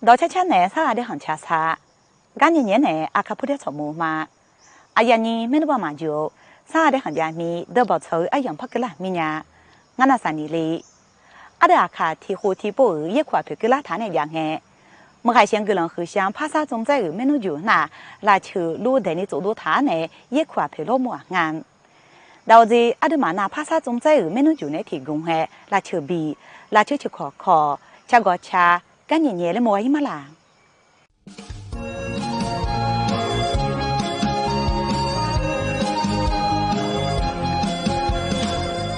老恰恰呢，啥的很恰恰，赶年年呢，阿卡普的草木嘛，阿呀你没得办嘛就，啥的很家米都不愁阿样拍个啦米呀，俺那三年里，阿的阿卡提火提波也快拍个啦他那样嘿，我还想个人互相拍啥种在没弄就那，拉球路带你走路他呢也快拍老木俺。到这阿的嘛那拍啥种在没弄就呢提供嘿，拉球比，拉球去考，吃个吃。赶年年的莫伊嘛啦。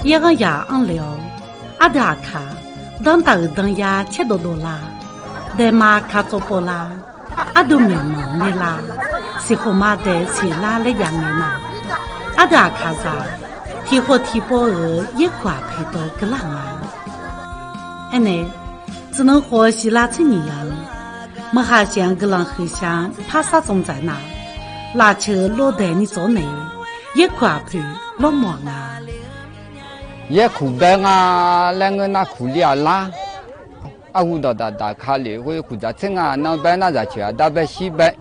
一个呀安了，阿的阿卡，当大当呀吃多多啦，但嘛卡做不啦，阿都没忙的啦，是后妈的是拉了样的嘛，阿的阿卡啥，提火提波儿也快陪到个浪啊，哎呢。只能和希腊村一样，我还想个人很想怕啥种在哪，拉车落带你做内，也快陪老忙啊。也苦白啊，两个那苦力啊拉，啊我到大卡里我苦在村啊，那边那在去啊，大白西北，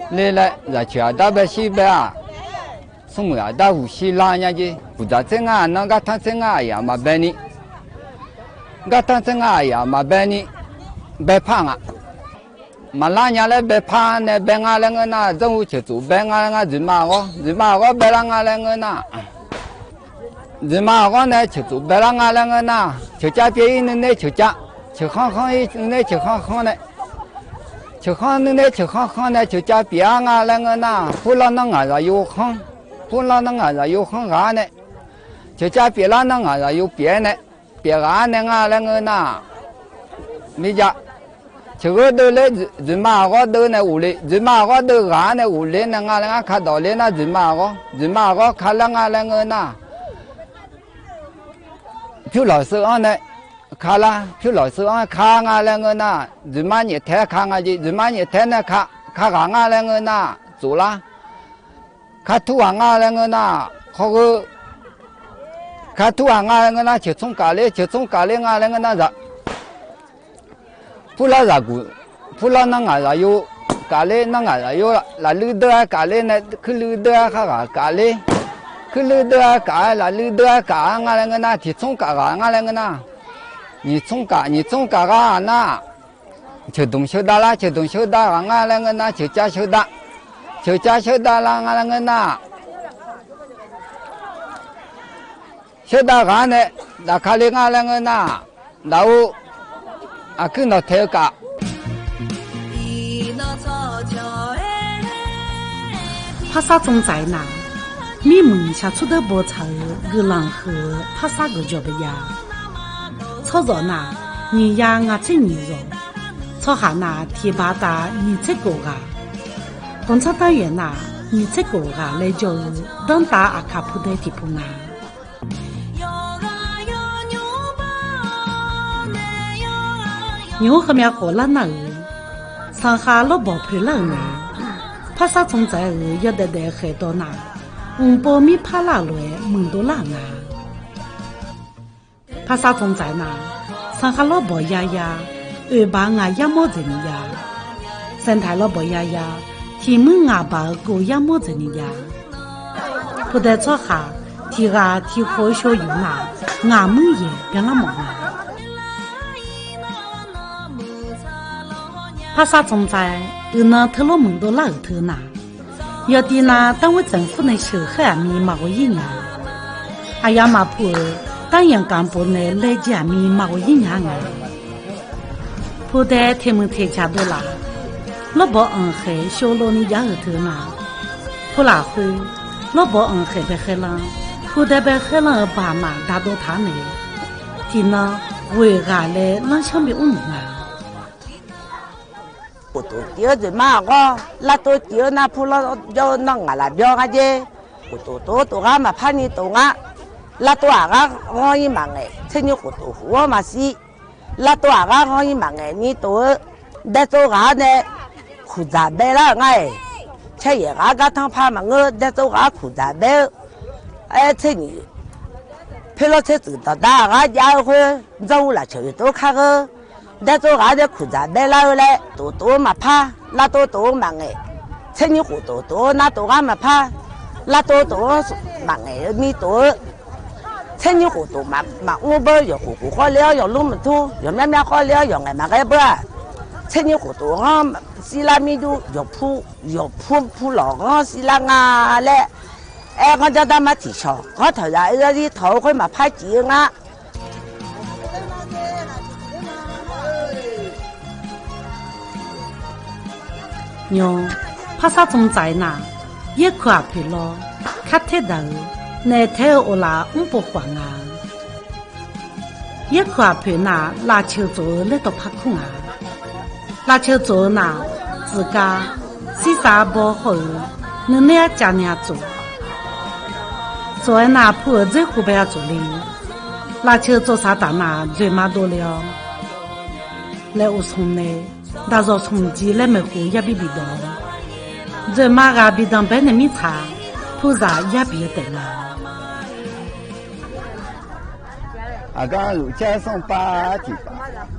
来在去啊，大白西北啊，什么啊，大无锡拉人家苦在村啊，那个他村啊呀嘛白你。个当真啊呀，嘛白你白胖啊，嘛拉伢来白胖呢，白伢两个那中午去做白伢那人马我白拉伢两个那，人马我呢去做白拉伢两个那，去家别人呢去家，去行一呢去行呢，去行呢去行呢去家别伢两个那，不拉那伢有行，不拉那伢有行啥呢，去家别拉那伢有别呢。别个那个两个那，没家，这个都来人马我都那屋里，人马我都干那屋里那个看到的那人马我看那个那，就老师啊那，看了就老师啊看那个那，人马你太看啊的，人马你太那看那个那做了，看图那个那好个。看图啊，俺那去从家里俺那个那啥，不拉啥股，不拉那俺啥有家里那俺啥有了，那绿的啊家里那去绿的啊哈家里，去绿的啊家那绿的啊家俺那个那去从家俺那个那，你从家俺那，去东修大啦，去东修大俺那个那去家修大啦俺那个那。现在看呢，那看里俺两个那，然后啊跟到台家。怕啥种在哪？你们下出的波草个人和怕啥个叫的呀？操作那，你呀俺这你肉，操下那提拔大你这个啊，东草单元那你这个啊来叫当大阿卡普的地方啊。牛和面活了那上下老宝配了呢，怕啥种在要得很多那，包米怕拉来门都烂啊，怕啥种在那，上下老宝呀呀，把俺呀么子呢呀，三台老宝呀呀，提门俺把狗呀么子呢呀，不得做下，提火烧油那，俺们也别那么啊。怕啥种在那特罗门多老头那，要的那单位政府那小孩咪毛一年，哎呀嘛婆，当然干部那来家咪毛一年啊，婆的他们太家多啦，老伯黑小罗你家后头那，婆拉后老伯黑被黑了，婆的被黑了爸妈打到他那，的那为啥嘞？那想比我们啊？我都丢着嘛我，那都丢那铺了要那俺那标个的，我都俺嘛怕你懂啊，那都俺我一忙哎，趁你糊涂我嘛是，那都俺我一忙哎，你都那都俺呢，苦杂白了哎，吃也俺个汤怕嘛我那都俺苦杂白，哎趁你，陪了车子到大俺家会走了去都看个。但做俺的裤子带了来，多嘛怕，那多忙哎，趁你糊多那多俺们怕，那多忙哎，你多，趁你糊涂嘛，我不要糊好了，要弄么多，要面好了，要俺嘛个不，趁你糊涂啊，西拉米都要铺老啊，西拉啊嘞，哎，我叫他们提倡，我头上一个头会嘛拍几啊。nhung phát sát trong trái na ye khoa phi lo khát thế đầu nè theo ô la bộ quảng à ye khoa phi na la chiêu chỗ lấy tập phát khung à la chiêu chỗ na自家西沙保护能那家伢做所以那破这湖北做的la chiêu做啥大那最嘛多了来我从呢大早从机来没湖也比多，这马个比当白的米茶，菩萨也比得了。阿刚路街上八几把，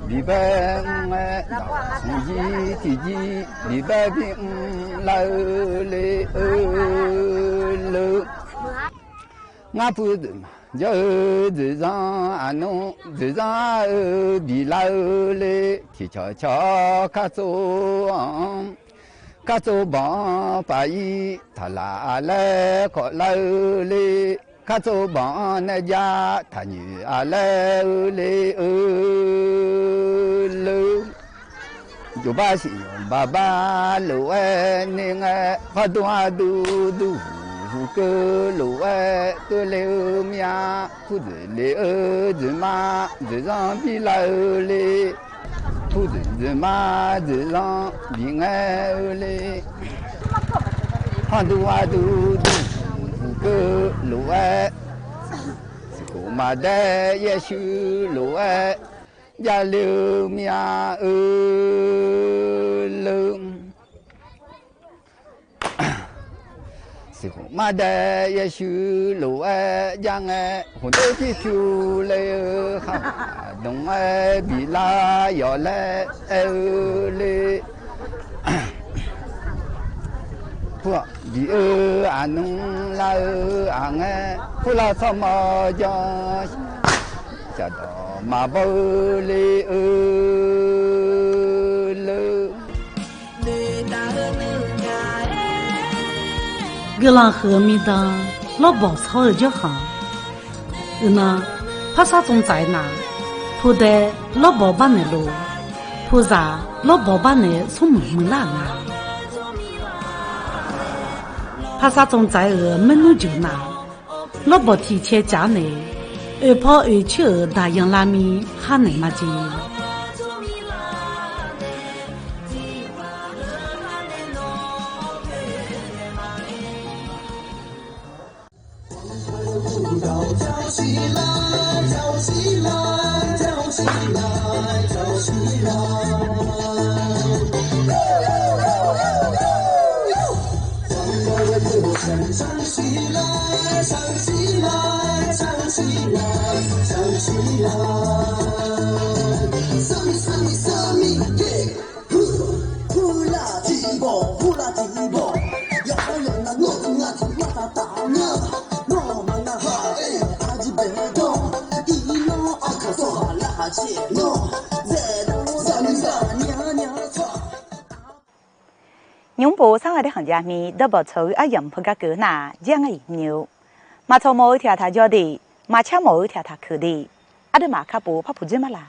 礼拜五哎，从几第几，礼拜天来来我不是嘛。就日上阿侬，日上比拉嘞，提悄悄卡走，卡走帮把伊他拉来可拉嘞，卡走帮那家他女阿来嘞喽，就把心用爸爸喽哎，你哎，发多阿嘟嘟。个路哎，个流面，不是流日马，日上比老嘞，不是日马日上比爱嘞，看多啊多个路哎，是个马的也修路哎，呀流面喽。马的也修路哎，将哎，很多的修来哈，东哎比拉要来哎嘞，不比阿农拉昂哎，不拉什么叫叫到马包嘞喽。个人和米的老包草就好，那怕啥种在哪？铺的老包把那路，铺啥老包把那从门来啊？怕啥种在门路就拿，老包提前家内，跑去大洋拉米喊那么急。nhung bố sang ở hàng gia mi đỡ bỏ chơi ở yếm phơi cái cỡ na giang ấy nhiều mà cho mỗi thì thà cho đi mà cha mỗi thì thà khử đi ở đây mà các bố pháp phụ gì mà là